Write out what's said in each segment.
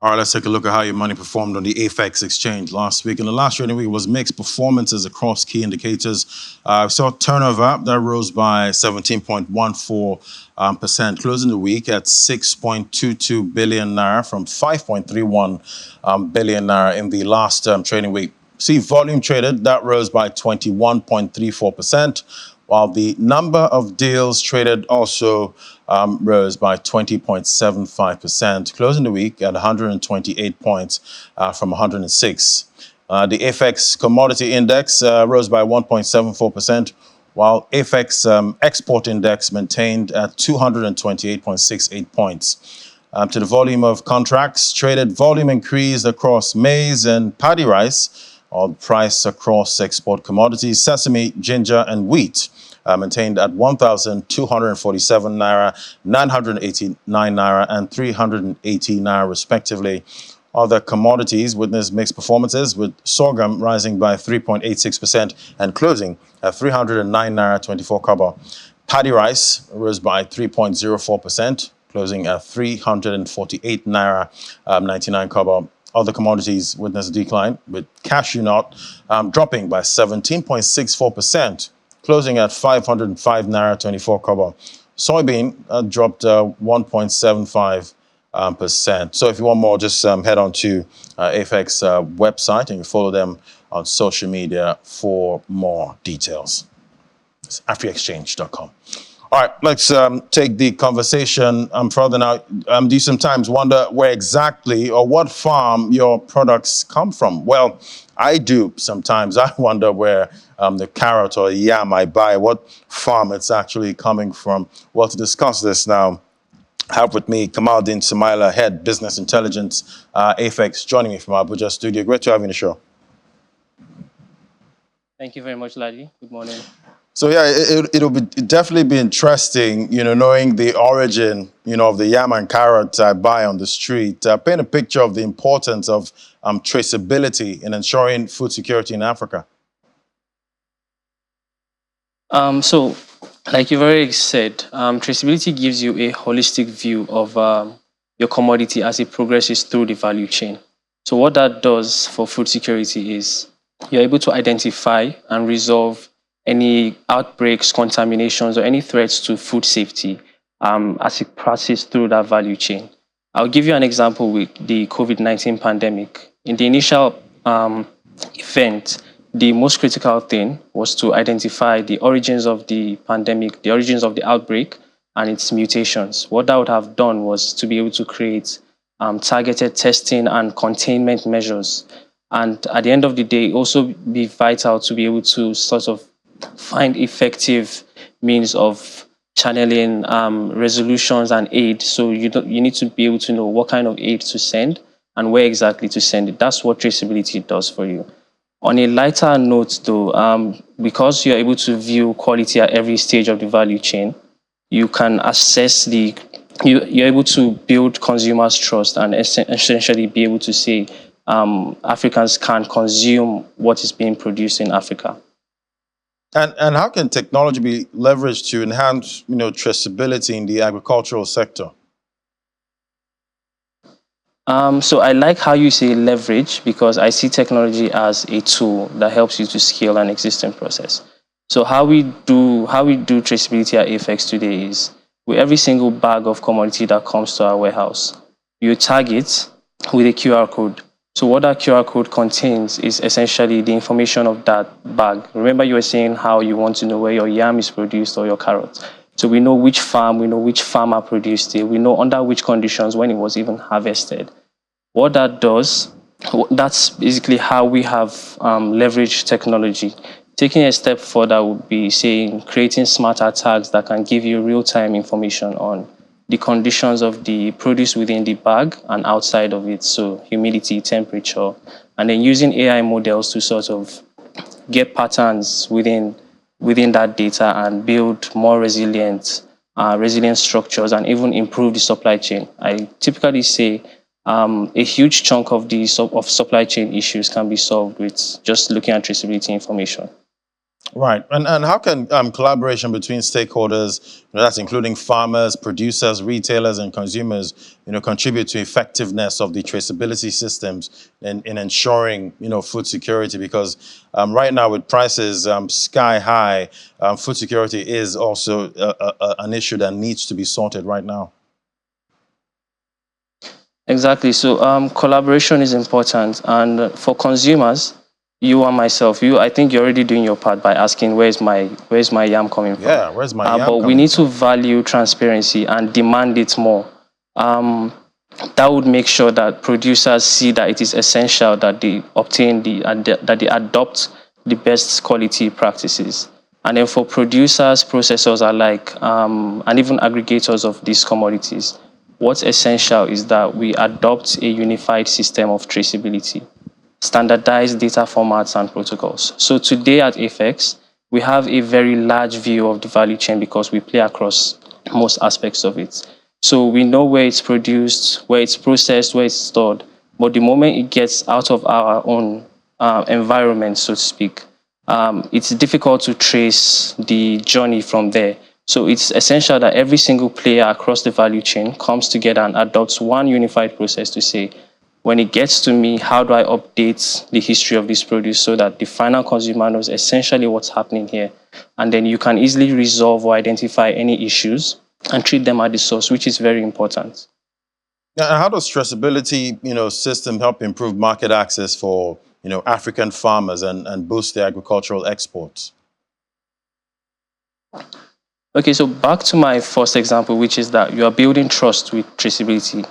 All right, let's take a look at how your money performed on the AFEX exchange last week. In the last trading week, it was mixed performances across key indicators. We saw turnover that rose by 17.14%, closing the week at 6.22 billion naira from 5.31 billion naira in the last trading week. See, volume traded that rose by 21.34%. While the number of deals traded also rose by 20.75%, closing the week at 128 points from 106. The FX commodity index rose by 1.74%, while FX export index maintained at 228.68 points. To the volume of contracts traded, volume increased across maize and paddy rice. All price across export commodities, sesame, ginger, and wheat maintained at 1,247 naira, 989 naira, and 380 naira, respectively. Other commodities witnessed mixed performances, with sorghum rising by 3.86% and closing at 309 naira 24 kobo. Paddy rice rose by 3.04%, closing at 348 naira 99 kobo. Other commodities witnessed a decline, with cashew nut dropping by 17.64%, closing at 505 naira 24 kobo. Soybean dropped 1.75%. So if you want more, just head on to AFEX website and you follow them on social media for more details. It's afriexchange.com. All right, let's take the conversation further now. Do you sometimes wonder where exactly or what farm your products come from? Well, I do sometimes. I wonder where the carrot or yam I buy, what farm it's actually coming from. Well, to discuss this now, I have with me Kamaldeen Sumaila, Head Business Intelligence, AFEX, joining me from Abuja studio. Great to have you on the show. Thank you very much, Ladi. Good morning. So yeah, it'll definitely be interesting, knowing the origin, of the yam and carrot I buy on the street. Paint a picture of the importance of traceability in ensuring food security in Africa. So, like you've already said, traceability gives you a holistic view of your commodity as it progresses through the value chain. So what that does for food security is you're able to identify and resolve any outbreaks, contaminations, or any threats to food safety as it passes through that value chain. I'll give you an example with the COVID-19 pandemic. In the initial event, the most critical thing was to identify the origins of the pandemic, the origins of the outbreak, and its mutations. What that would have done was to be able to create targeted testing and containment measures. And at the end of the day, also be vital to be able to sort of find effective means of channeling resolutions and aid. So you need to be able to know what kind of aid to send and where exactly to send it. That's what traceability does for you. On a lighter note, though, because you're able to view quality at every stage of the value chain, you can assess you're able to build consumers' trust and essentially be able to say Africans can consume what is being produced in Africa. And how can technology be leveraged to enhance, traceability in the agricultural sector? So I like how you say leverage, because I see technology as a tool that helps you to scale an existing process. So how we do traceability at AFEX today is with every single bag of commodity that comes to our warehouse, you tag it with a QR code. So what that QR code contains is essentially the information of that bag. Remember, you were saying how you want to know where your yam is produced or your carrots. So we know which farm, we know which farmer produced it, we know under which conditions, when it was even harvested. What that does, that's basically how we have leveraged technology. Taking a step further would be saying creating smarter tags that can give you real-time information on the conditions of the produce within the bag and outside of it, so humidity, temperature, and then using AI models to sort of get patterns within that data and build more resilient structures and even improve the supply chain. I typically say a huge chunk of the supply chain issues can be solved with just looking at traceability information. Right. And how can collaboration between stakeholders, that's including farmers, producers, retailers, and consumers, contribute to effectiveness of the traceability systems in ensuring, food security? Because right now with prices sky high, food security is also an issue that needs to be sorted right now. Exactly. So collaboration is important, and for consumers, you and myself, I think you're already doing your part by asking where's my yam coming from. Yeah, where's my yam But we coming need to from? value transparency and demand it more. Um, that would make sure that producers see that it is essential that they obtain that they adopt the best quality practices. And then for producers, processors alike, and even aggregators of these commodities, what's essential is that we adopt a unified system of traceability, standardized data formats and protocols. So today at Apex, we have a very large view of the value chain because we play across most aspects of it. So we know where it's produced, where it's processed, where it's stored. But the moment it gets out of our own environment, so to speak, it's difficult to trace the journey from there. So it's essential that every single player across the value chain comes together and adopts one unified process to say, when it gets to me, how do I update the history of this produce so that the final consumer knows essentially what's happening here? And then you can easily resolve or identify any issues and treat them at the source, which is very important. Yeah, and how does traceability, system help improve market access for, African farmers and boost their agricultural exports? Okay, so back to my first example, which is that you are building trust with traceability.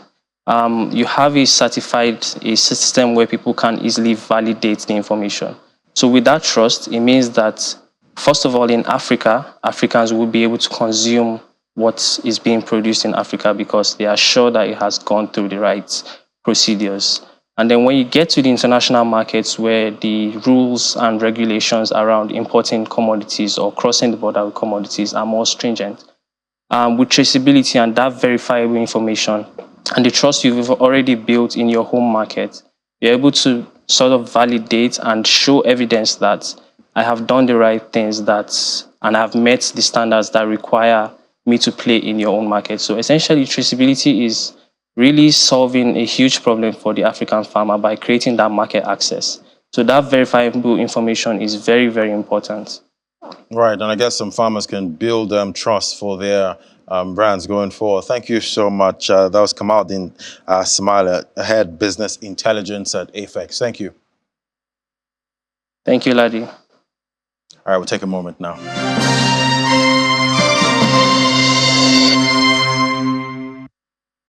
You have a system where people can easily validate the information. So with that trust, it means that first of all, in Africa, Africans will be able to consume what is being produced in Africa because they are sure that it has gone through the right procedures. And then when you get to the international markets where the rules and regulations around importing commodities or crossing the border with commodities are more stringent, with traceability and that verifiable information and the trust you've already built in your home market, you're able to sort of validate and show evidence that I have done the right things and I've met the standards that require me to play in your own market. So essentially, traceability is really solving a huge problem for the African farmer by creating that market access. So that verifiable information is very, very important. Right, and I guess some farmers can build trust for their brands going forward. Thank you so much. That was Kamaldeen Smile, Head Business Intelligence at Afex. Thank you. Thank you, Ladi. All right, we'll take a moment now.